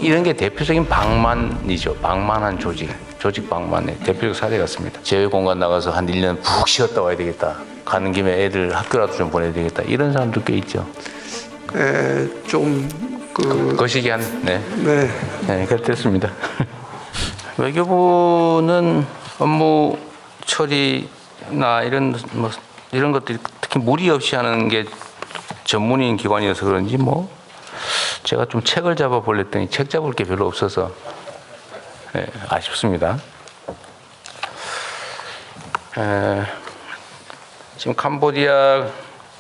이런 게 대표적인 방만이죠. 방만한 조직 방만의 대표적 사례 같습니다. 제외공간 나가서 한 1년 푹 쉬었다 와야 되겠다. 가는 김에 애들 학교라도 좀 보내야 되겠다. 이런 사람도 꽤 있죠. 좀 거시기한, 네. 네. 네, 그렇습니다. 외교부는 업무 처리나 이런 것들이 특히 무리 없이 하는 게 전문인 기관이어서 그런지 제가 좀 책을 잡아 보랬더니 책 잡을 게 별로 없어서 아쉽습니다. 지금 캄보디아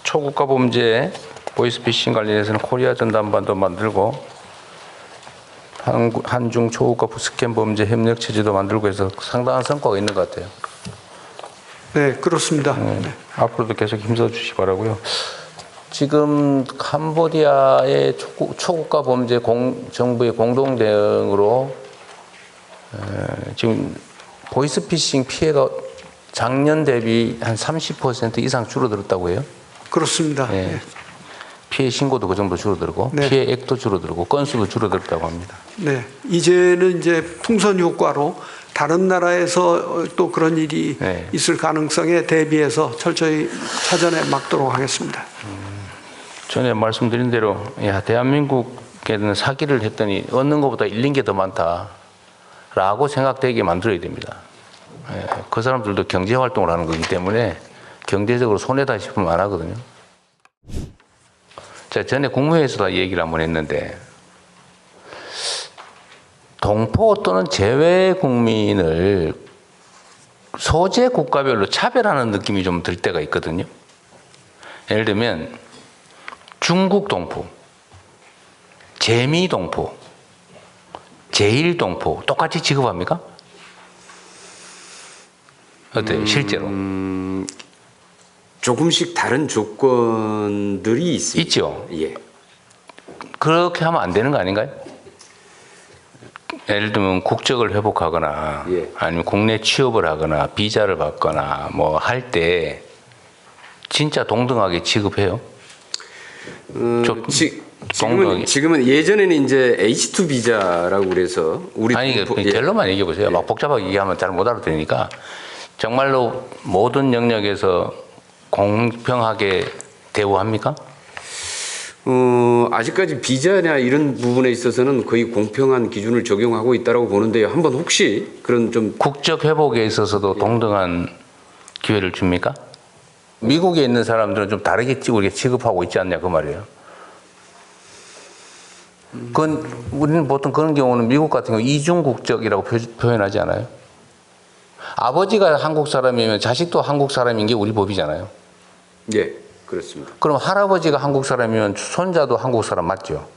초국가 범죄 보이스피싱 관련해서는 코리아 전담반도 만들고 한중 초국가 스캔 범죄 협력 체제도 만들고 해서 상당한 성과가 있는 것 같아요. 네, 그렇습니다. 앞으로도 계속 힘써 주시기 바라고요. 지금 캄보디아의 초국가 범죄 정부의 공동 대응으로 지금 보이스피싱 피해가 작년 대비 한 30% 이상 줄어들었다고 해요. 그렇습니다. 네. 네. 피해 신고도 그 정도 줄어들고 네. 피해액도 줄어들고 건수도 줄어들었다고 합니다. 네, 이제는 이제 풍선 효과로 다른 나라에서 또 그런 일이 네. 있을 가능성에 대비해서 철저히 차전에 막도록 하겠습니다. 전에 말씀드린 대로 대한민국에는 사기를 했더니 얻는 것보다 잃는 게 더 많다라고 생각되게 만들어야 됩니다. 그 사람들도 경제활동을 하는 거기 때문에 경제적으로 손해다 싶으면 안 하거든요. 제가 전에 국무회의에서도 얘기를 한번 했는데 동포 또는 재외 국민을 소재 국가별로 차별하는 느낌이 좀 들 때가 있거든요. 예를 들면 중국 동포, 재미 동포, 제일 동포 똑같이 취급합니까? 어때요, 실제로? 조금씩 다른 조건들이 있습니다. 있죠. 예. 그렇게 하면 안 되는 거 아닌가요? 예를 들면 국적을 회복하거나 예. 아니면 국내 취업을 하거나 비자를 받거나 할 때 진짜 동등하게 취급해요. 지금은 예전에는 이제 H2 비자라고 그래서 아니 결론만 얘기해 보세요. 막 복잡하게 얘기하면 잘 못 알아들으니까 정말로 모든 영역에서 공평하게 대우합니까? 아직까지 비자나 이런 부분에 있어서는 거의 공평한 기준을 적용하고 있다고 보는데요. 한번 혹시 그런 좀 국적 회복에 있어서도 동등한 기회를 줍니까? 미국에 있는 사람들은 좀 다르게 우리가 취급하고 있지 않냐 그 말이에요. 우리는 보통 그런 경우는 미국 같은 경우 이중 국적이라고 표현하지 않아요? 아버지가 한국 사람이면 자식도 한국 사람인 게 우리 법이잖아요. 예, 그렇습니다. 그럼 할아버지가 한국 사람이면 손자도 한국 사람 맞죠?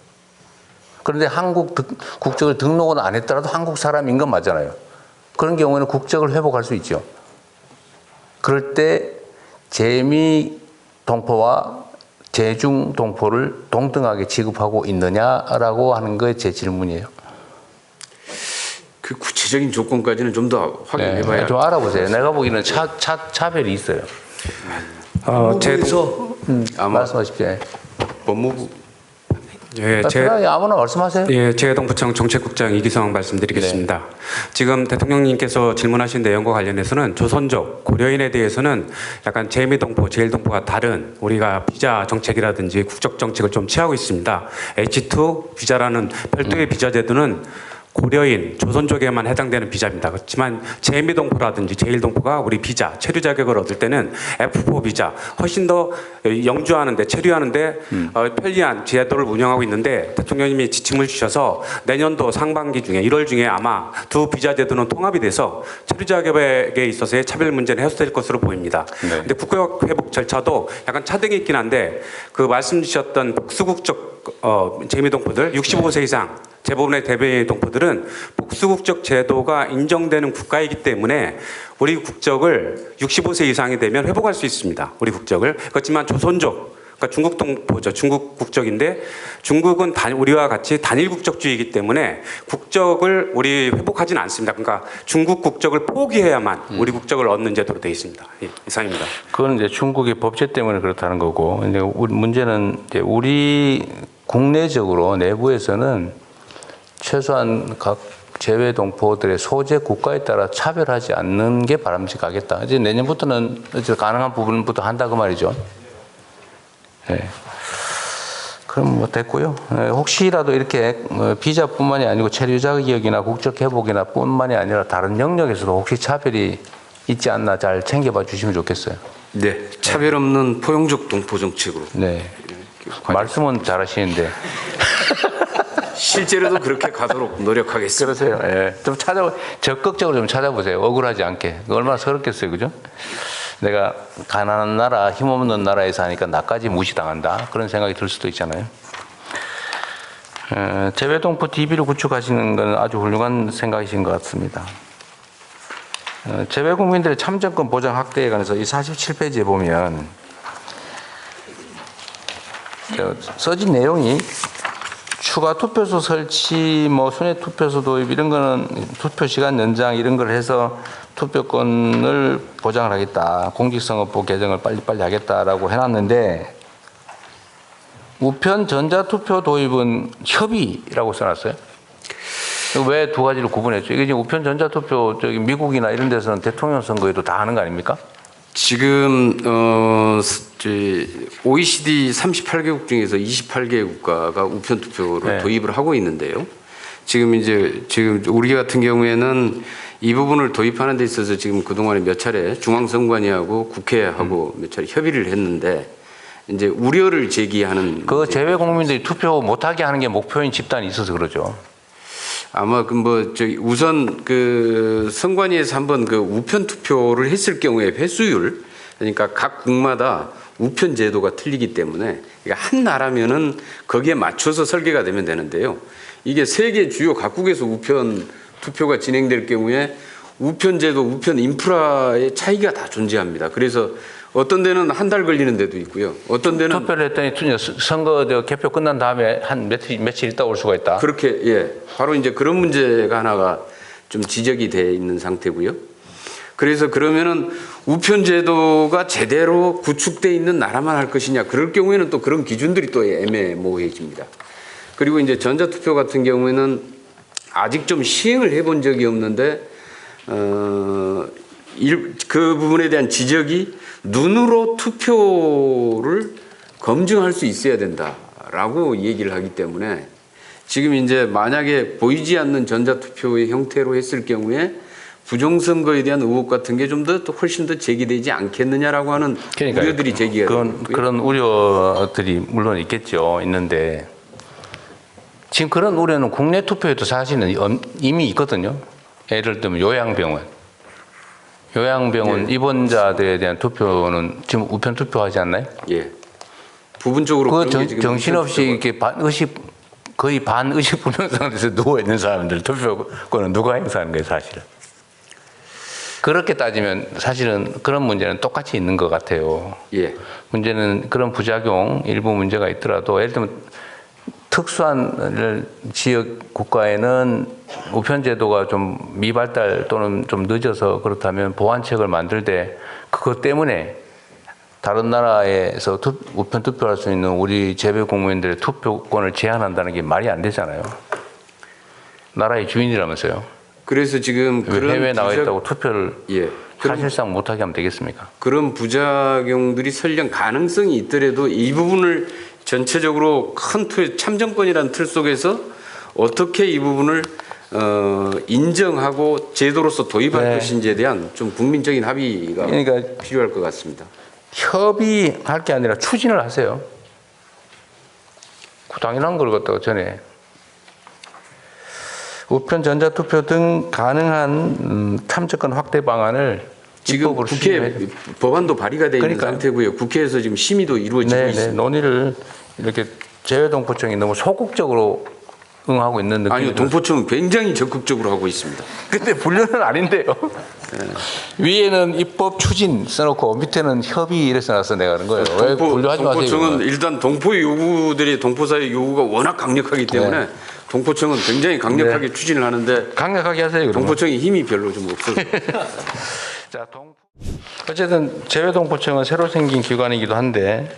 그런데 한국 국적을 등록은 안 했더라도 한국 사람인 건 맞잖아요. 그런 경우에는 국적을 회복할 수 있죠. 그럴 때 재미 동포와 재중 동포를 동등하게 취급하고 있느냐라고 하는 게 제 질문이에요. 그 구체적인 조건까지는 좀 더 확인해봐야. 좀 알아보세요. 내가 보기에는 차별이 있어요. 법무부에서 말씀하십시오. 법무부. 예, 아무나 말씀하세요. 예, 재해동부청 정책국장 이기성 말씀드리겠습니다. 네. 지금 대통령님께서 질문하신 내용과 관련해서는 조선족, 고려인에 대해서는 약간 재미동포, 제일동포가 다른 우리가 비자 정책이라든지 국적 정책을 좀 취하고 있습니다. H2 비자라는 별도의 비자 제도는 고려인, 조선족에만 해당되는 비자입니다. 그렇지만 재미동포라든지 제일동포가 우리 비자, 체류 자격을 얻을 때는 F4 비자, 훨씬 더 영주하는데, 체류하는데 편리한 제도를 운영하고 있는데 대통령님이 지침을 주셔서 내년도 상반기 중에 1월 중에 아마 두 비자 제도는 통합이 돼서 체류 자격에 있어서의 차별 문제는 해소될 것으로 보입니다. 그런데 국적 회복 절차도 약간 차등이 있긴 한데 그 말씀 주셨던 복수국적 재미동포들 65세 이상 대부분의 대외 동포들은 복수국적 제도가 인정되는 국가이기 때문에 우리 국적을 65세 이상이 되면 회복할 수 있습니다. 우리 국적을. 그렇지만 조선족, 그러니까 중국 동포죠. 중국 국적인데 중국은 우리와 같이 단일 국적주의이기 때문에 국적을 우리 회복하지는 않습니다. 그러니까 중국 국적을 포기해야만 우리 국적을 얻는 제도로 되어 있습니다. 예, 이상입니다. 그건 이제 중국의 법제 때문에 그렇다는 거고, 문제는 이제 우리 국내적으로 내부에서는 최소한 각 제외 동포들의 소재 국가에 따라 차별하지 않는 게 바람직하겠다. 이제 내년부터는 이제 가능한 부분부터 한다 그 말이죠. 네. 그럼 뭐 됐고요. 혹시라도 이렇게 비자뿐만이 아니고 체류 자격이나 국적 회복이나 뿐만이 아니라 다른 영역에서도 혹시 차별이 있지 않나 잘 챙겨봐 주시면 좋겠어요. 네, 차별 없는 포용적 동포 정책으로. 네. 말씀은 잘하시는데. 실제로도 그렇게 가도록 노력하겠습니다. 그러세요. 예. 좀 적극적으로 좀 찾아보세요. 억울하지 않게. 얼마나 서럽겠어요. 그죠? 내가 가난한 나라, 힘없는 나라에 사니까 나까지 무시당한다. 그런 생각이 들 수도 있잖아요. 재외동포 DB를 구축하시는 건 아주 훌륭한 생각이신 것 같습니다. 재외국민들의 참정권 보장 확대에 관해서 이 47페이지에 보면 써진 내용이 추가 투표소 설치, 뭐 순회 투표소 도입 이런 거는 투표 시간 연장 이런 걸 해서 투표권을 보장을 하겠다. 공직선거법 개정을 빨리빨리 하겠다라고 해놨는데 우편 전자투표 도입은 협의라고 써놨어요. 왜 두 가지를 구분했죠? 이게 지금 우편 전자투표 저기 미국이나 이런 데서는 대통령 선거에도 다 하는 거 아닙니까? 지금 OECD 38개국 중에서 28개 국가가 우편 투표를 네. 도입을 하고 있는데요. 지금 우리 같은 경우에는 이 부분을 도입하는 데 있어서 지금 그동안에 몇 차례 중앙선관위하고 국회하고 몇 차례 협의를 했는데 이제 우려를 제기하는 그 제외 국민들이 투표 못하게 하는 게 목표인 집단이 있어서 그러죠. 아마 우선 그 선관위에서 한번 그 우편 투표를 했을 경우에 회수율, 그러니까 각 국마다 우편 제도가 틀리기 때문에 그러니까 한 나라면은 거기에 맞춰서 설계가 되면 되는데요. 이게 세계 주요 각국에서 우편 투표가 진행될 경우에 우편 제도, 우편 인프라의 차이가 다 존재합니다. 그래서 어떤 데는 한 달 걸리는 데도 있고요. 어떤 데는 투표를 했더니 선거 개표 끝난 다음에 한 며칠 있다 올 수가 있다. 그렇게, 예. 바로 이제 그런 문제가 하나가 좀 지적이 돼 있는 상태고요. 그래서 그러면은 우편 제도가 제대로 구축돼 있는 나라만 할 것이냐. 그럴 경우에는 또 그런 기준들이 또 애매모호해집니다. 그리고 이제 전자투표 같은 경우에는 아직 좀 시행을 해본 적이 없는데, 그 부분에 대한 지적이 눈으로 투표를 검증할 수 있어야 된다라고 얘기를 하기 때문에 지금 이제 만약에 보이지 않는 전자투표의 형태로 했을 경우에 부정선거에 대한 의혹 같은 게 좀 더 훨씬 더 제기되지 않겠느냐라고 하는 그러니까요. 우려들이 제기가 되고요. 그런 우려들이 물론 있겠죠. 있는데 지금 그런 우려는 국내 투표에도 사실은 이미 있거든요. 예를 들면 요양병원 예. 입원자들에 대한 투표는 지금 우편 투표하지 않나요? 예. 부분적으로 그 그런 게 지금 정신없이 이렇게 거의 반의식불명 상태에서 누워 있는 사람들 투표권은 누가 행사하는 거예요, 사실은. 그렇게 따지면 사실은 그런 문제는 똑같이 있는 것 같아요. 예. 문제는 그런 부작용 일부 문제가 있더라도 예를 들면 특수한 지역 국가에는 우편 제도가 좀 미발달 또는 좀 늦어서 그렇다면 보완책을 만들 때 그것 때문에 다른 나라에서 우편 투표할 수 있는 우리 재외 국민들의 투표권을 제한한다는 게 말이 안 되잖아요. 나라의 주인이라면서요. 그래서 지금 그런 해외에 나가 있다고 투표를 예. 사실상 못하게 하면 되겠습니까? 그런 부작용들이 설령 가능성이 있더라도 이 부분을 전체적으로 큰 참정권이라는 틀 속에서 어떻게 이 부분을 인정하고 제도로서 도입할 네. 것인지에 대한 좀 국민적인 합의가 그러니까 필요할 것 같습니다. 협의할 게 아니라 추진을 하세요. 당연한 걸 갖다가 전에 우편 전자투표 등 가능한 참정권 확대 방안을 지금 입법으로 국회 법안도 발의가 되어 있는 그러니까요. 상태고요. 국회에서 지금 심의도 이루어지고 있습니다. 논의를 이렇게 재외동포청이 너무 소극적으로 응하고 있는 느낌이 아니요, 동포청은 굉장히 적극적으로 하고 있습니다. 근데 분류는 아닌데요. 위에는 입법 추진 써놓고 밑에는 협의 이래서 나서 내가 하는 거예요. 왜 분류하지 마세요? 동포청은 이거는. 일단 동포의 요구들이 동포사의 요구가 워낙 강력하기 때문에 동포청은 굉장히 강력하게 추진을 하는데 강력하게 하세요. 그러면. 동포청이 힘이 별로 좀 없어서 자, 어쨌든 재외동포청은 새로 생긴 기관이기도 한데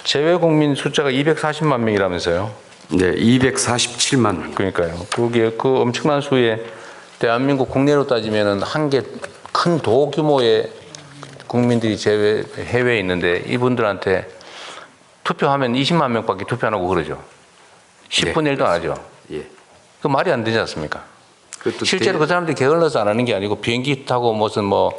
재외국민 숫자가 240만 명이라면서요. 네, 247만. 그러니까요. 그게 그 엄청난 수에 대한민국 국내로 따지면은 한 개 큰 도 규모의 국민들이 해외에 있는데 이분들한테 투표하면 20만 명밖에 투표 안 하고 그러죠. 10분의 1도 안 하죠. 예. 그 말이 안 되지 않습니까? 그것도 실제로 그 사람들이 게을러서 안 하는 게 아니고 비행기 타고 무슨 뭐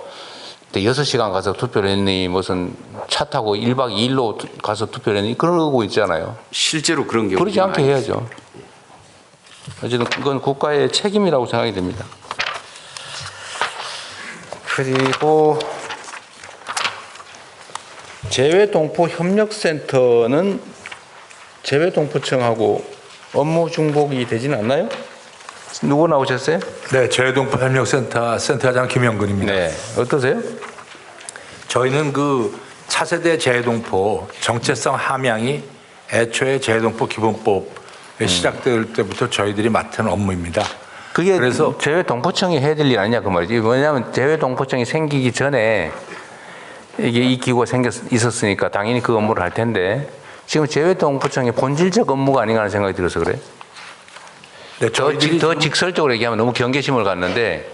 6시간 가서 투표를 했니 무슨 차 타고 1박 2일로 가서 투표를 했니 그러고 있잖아요. 실제로 그런 경우 그러지 않게 해야죠. 어쨌든 그건 국가의 책임이라고 생각이 됩니다. 그리고 재외동포협력센터는 재외동포청하고 업무 중복이 되지는 않나요? 누구 나오셨어요? 네, 재외동포협력센터 센터장 김영근입니다. 네, 어떠세요? 저희는 그 차세대 재외동포 정체성 함양이 애초에 재외동포 기본법에 시작될 때부터 저희들이 맡은 업무입니다. 그게 그래서 재외동포청이 해야 될 일 아니냐 그 말이지. 왜냐하면 재외동포청이 생기기 전에 이게 이 기구가 있었으니까 당연히 그 업무를 할 텐데 지금 재외동포청의 본질적 업무가 아닌가 하는 생각이 들어서 그래요. 네, 저희들이 더 직설적으로 얘기하면 너무 경계심을 갖는데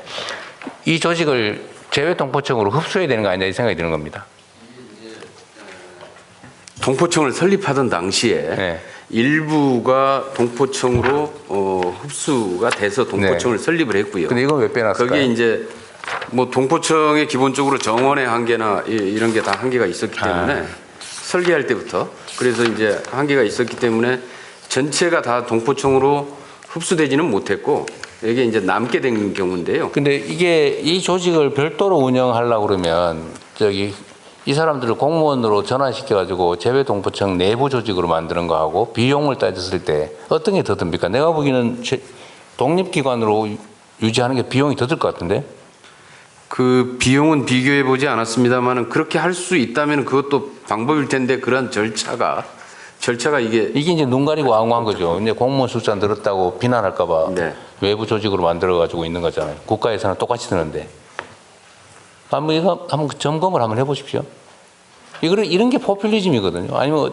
이 조직을 재외동포청으로 흡수해야 되는 거 아니냐 이 생각이 드는 겁니다. 동포청을 설립하던 당시에 네. 일부가 동포청으로 흡수가 돼서 동포청을 설립을 했고요. 근데 이건 왜 빼놨을까요? 거기에 이제 뭐 동포청에 기본적으로 정원의 한계나 이런 게 다 한계가 있었기 때문에 설계할 때부터 그래서 이제 한계가 있었기 때문에 전체가 다 동포청으로 흡수되지는 못했고 이게 이제 남게 된 경우인데요. 근데 이게 이 조직을 별도로 운영하려고 그러면 이 사람들을 공무원으로 전환시켜가지고 재외동포청 내부 조직으로 만드는 거하고 비용을 따졌을 때 어떤 게 더 듭니까? 내가 보기에는 독립기관으로 유지하는 게 비용이 더 들 것 같은데? 그 비용은 비교해 보지 않았습니다만은 그렇게 할 수 있다면 그것도 방법일 텐데 그런 절차가 이게 이제 눈 가리고 앙호한 거죠. 이제 공무원 숫자 늘었다고 비난할까봐 네. 외부 조직으로 만들어가지고 있는 거잖아요. 국가에서는 똑같이 드는데. 한번 점검을 한번 해보십시오. 이런 게 포퓰리즘이거든요. 아니면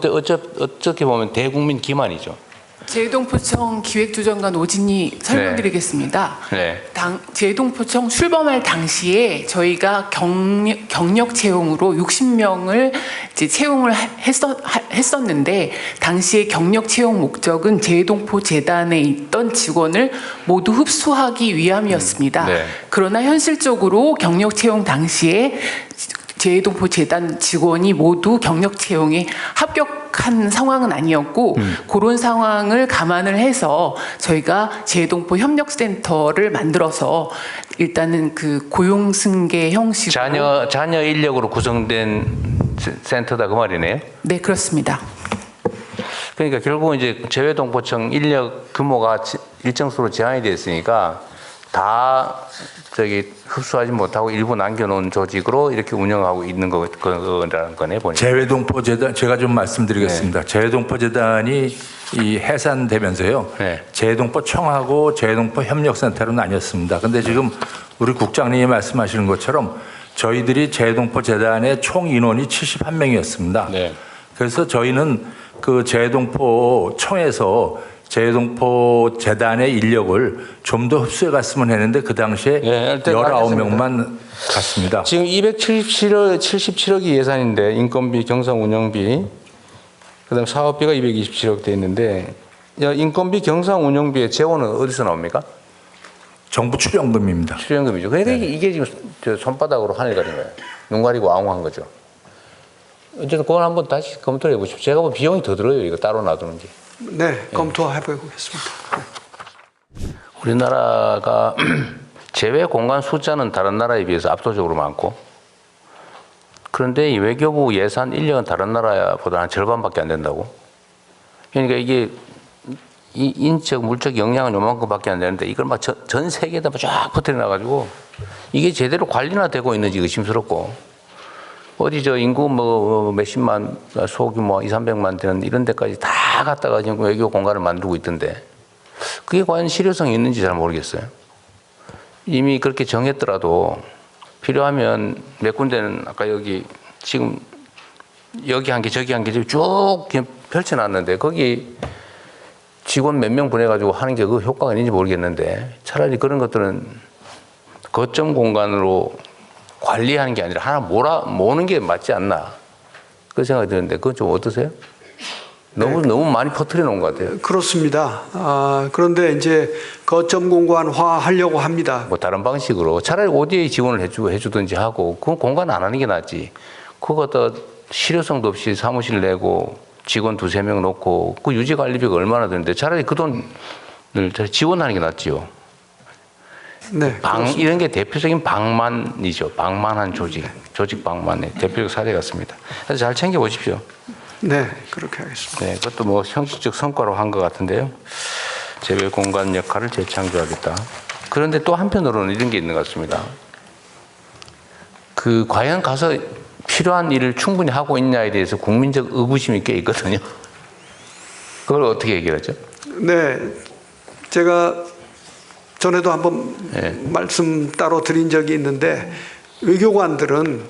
어떻게 보면 대국민 기만이죠. 재외동포청 기획조정관 오진희 설명드리겠습니다. 네. 재외동포청 출범할 당시에 저희가 경력 채용으로 60명을 이제 채용을 했었는데 당시에 경력 채용 목적은 재외동포 재단에 있던 직원을 모두 흡수하기 위함이었습니다. 네. 그러나 현실적으로 경력 채용 당시에 재외동포 재단 직원이 모두 경력 채용에 합격한 상황은 아니었고 그런 상황을 감안을 해서 저희가 재외동포 협력센터를 만들어서 일단은 그 고용 승계 형식으로 자녀 인력으로 구성된 센터다 그 말이네요. 네, 그렇습니다. 그러니까 결국은 이제 재외동포청 인력 규모가 일정 수로 제한이 됐으니까 다 흡수하지 못하고 일부 남겨놓은 조직으로 이렇게 운영하고 있는 거라는 거네 보니까. 재외동포재단 제가 좀 말씀드리겠습니다. 네. 재외동포재단이 이 해산되면서요. 네. 재외동포청하고 재외동포협력센터로 나뉘었습니다. 근데 지금 우리 국장님이 말씀하시는 것처럼 저희들이 재외동포재단의 총 인원이 71명이었습니다. 네. 그래서 저희는 그 재외동포청에서 재외동포 재단의 인력을 좀 더 흡수해 갔으면 했는데 그 당시에 네, 19명만 갔습니다. 지금 277억이 예산인데 인건비, 경상 운영비, 그다음 사업비가 227억 돼 있는데 인건비, 경상 운영비의 재원은 어디서 나옵니까? 정부 출연금입니다. 출연금이죠. 그러니까 이게 지금 손바닥으로 하늘 가린 거예요. 눈 가리고 앙호한 거죠. 어쨌든 그건 한번 다시 검토를 해보십시오. 제가 보면 비용이 더 들어요. 이거 따로 놔두는지. 네, 검토해보겠습니다. 우리나라가 제외 공간 숫자는 다른 나라에 비해서 압도적으로 많고 그런데 이 외교부 예산 인력은 다른 나라보다 한 절반밖에 안 된다고. 그러니까 이게 이 인적 물적 역량은 요만큼밖에 안 되는데 이걸 막 전 세계에다 쫙 퍼뜨려놔가지고 이게 제대로 관리나 되고 있는지 의심스럽고 어디 인구 몇십만 소규모 200~300만 되는 이런 데까지 다 갖다가 지금 외교 공간을 만들고 있던데 그게 과연 실효성이 있는지 잘 모르겠어요. 이미 그렇게 정했더라도 필요하면 몇 군데는 아까 여기 지금 여기 한 개 저기 한 개 쭉 펼쳐놨는데 거기 직원 몇 명 보내가지고 하는 게 그 효과가 있는지 모르겠는데 차라리 그런 것들은 거점 공간으로 관리하는 게 아니라 하나 모으는 게 맞지 않나 그 생각이 드는데 그건 좀 어떠세요? 너무 많이 퍼뜨려 놓은 것 같아요. 그렇습니다. 그런데 이제 거점 공간화 하려고 합니다. 뭐 다른 방식으로 차라리 ODA 지원을 해주든지 하고 그건 공간 안 하는 게 낫지. 그거 갖다 실효성도 없이 사무실 내고 직원 2-3명 놓고 그 유지 관리비가 얼마나 되는데 차라리 그 돈을 지원하는 게 낫지요. 네. 이런 게 대표적인 방만이죠. 방만한 조직 방만의 대표적 사례 같습니다. 그래서 잘 챙겨 보십시오. 네, 그렇게 하겠습니다. 네, 그것도 뭐 형식적 성과로 한 것 같은데요. 제외 공간 역할을 재창조하겠다. 그런데 또 한편으로는 이런 게 있는 것 같습니다. 과연 가서 필요한 일을 충분히 하고 있냐에 대해서 국민적 의구심이 꽤 있거든요. 그걸 어떻게 해결하죠? 네, 제가 전에도 한번 말씀 따로 드린 적이 있는데 외교관들은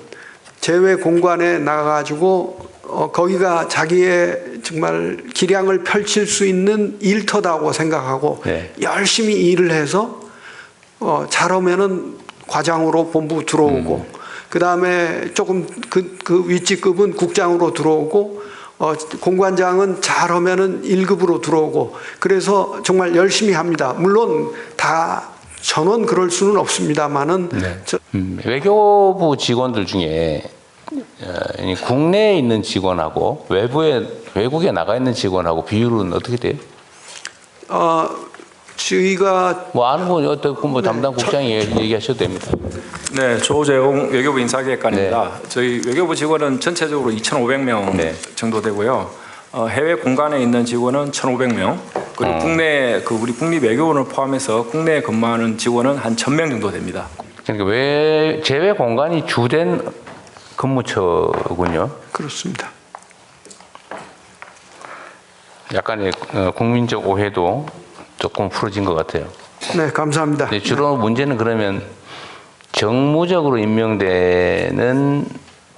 제외 공간에 나가가지고 거기가 자기의 정말 기량을 펼칠 수 있는 일터다고 생각하고 열심히 일을 해서 잘하면은 과장으로 본부 들어오고 그 다음에 조금 그 윗직급은 국장으로 들어오고 공관장은 잘하면은 1급으로 들어오고 그래서 정말 열심히 합니다. 물론 다 전원 그럴 수는 없습니다만은 외교부 직원들 중에 국내에 있는 직원하고 외국에 나가 있는 직원하고 비율은 어떻게 돼요? 저희가 뭐 아는 분 어떻고 뭐 담당 국장이 얘기하셔도 됩니다. 네, 조재홍 외교부 인사기획관입니다. 저희 외교부 직원은 전체적으로 2,500명 정도 되고요. 해외 공간에 있는 직원은 1,500명. 그리고 국내 우리 국립 외교원을 포함해서 국내에 근무하는 직원은 한 1,000명 정도 됩니다. 그러니까 제외 공간이 주된 근무처군요. 그렇습니다. 약간의 국민적 오해도 조금 풀어진 것 같아요. 네, 감사합니다. 네, 주로 문제는 그러면 정무적으로 임명되는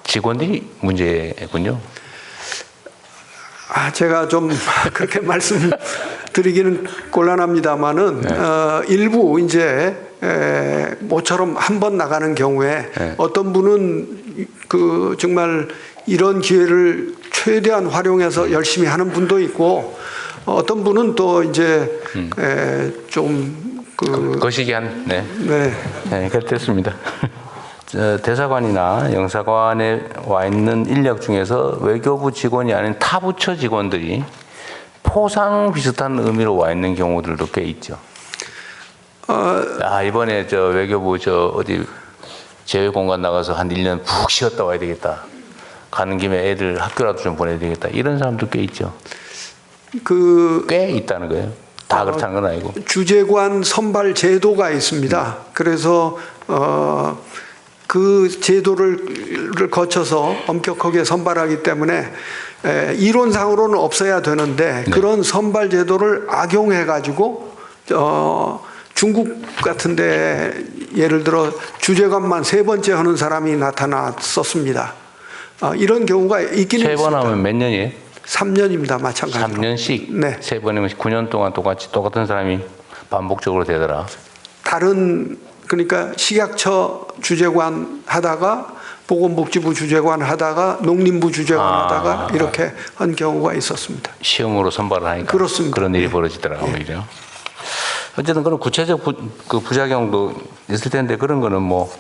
직원들이 문제군요. 제가 좀 그렇게 말씀드리기는 곤란합니다만은 일부 이제 모처럼 한 번 나가는 경우에 어떤 분은 정말 이런 기회를 최대한 활용해서 열심히 하는 분도 있고 어떤 분은 또 이제 거시기한 그렇습니다. 대사관이나 영사관에 와 있는 인력 중에서 외교부 직원이 아닌 타 부처 직원들이 포상 비슷한 의미로 와 있는 경우들도 꽤 있죠. 이번에 외교부 어디 제외 공간 나가서 한 1년 푹 쉬었다 와야 되겠다. 가는 김에 애들 학교라도 좀 보내야 되겠다. 이런 사람도 꽤 있죠. 꽤 있다는 거예요. 다 그렇다는 건 아니고. 주재관 선발 제도가 있습니다. 그래서 그 제도를 거쳐서 엄격하게 선발하기 때문에 이론상으로는 없어야 되는데 그런 선발 제도를 악용해 가지고 중국 같은데 예를 들어 주재관만 3번째 하는 사람이 나타났었습니다. 이런 경우가 있기는 있습니다. 3번 하면 몇 년이에요? 3년입니다. 마찬가지로. 3년씩? 네. 3번이면 9년 동안 똑같은 사람이 반복적으로 되더라. 그러니까 식약처 주재관 하다가 보건복지부 주재관 하다가 농림부 주재관 하다가 이렇게 한 경우가 있었습니다. 시험으로 선발을 하니까 그렇습니다. 그런 일이 벌어지더라고요. 오히려. 어쨌든 그런 구체적 부작용도 있을 텐데 그런 거는 뭐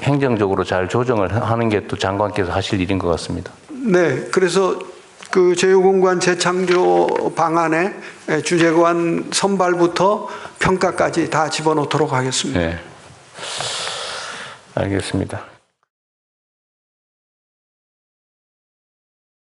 행정적으로 잘 조정을 하는 게 또 장관께서 하실 일인 것 같습니다. 네, 그래서 제휴공간 재창조 방안에 주재관 선발부터 평가까지 다 집어넣도록 하겠습니다. 네, 알겠습니다.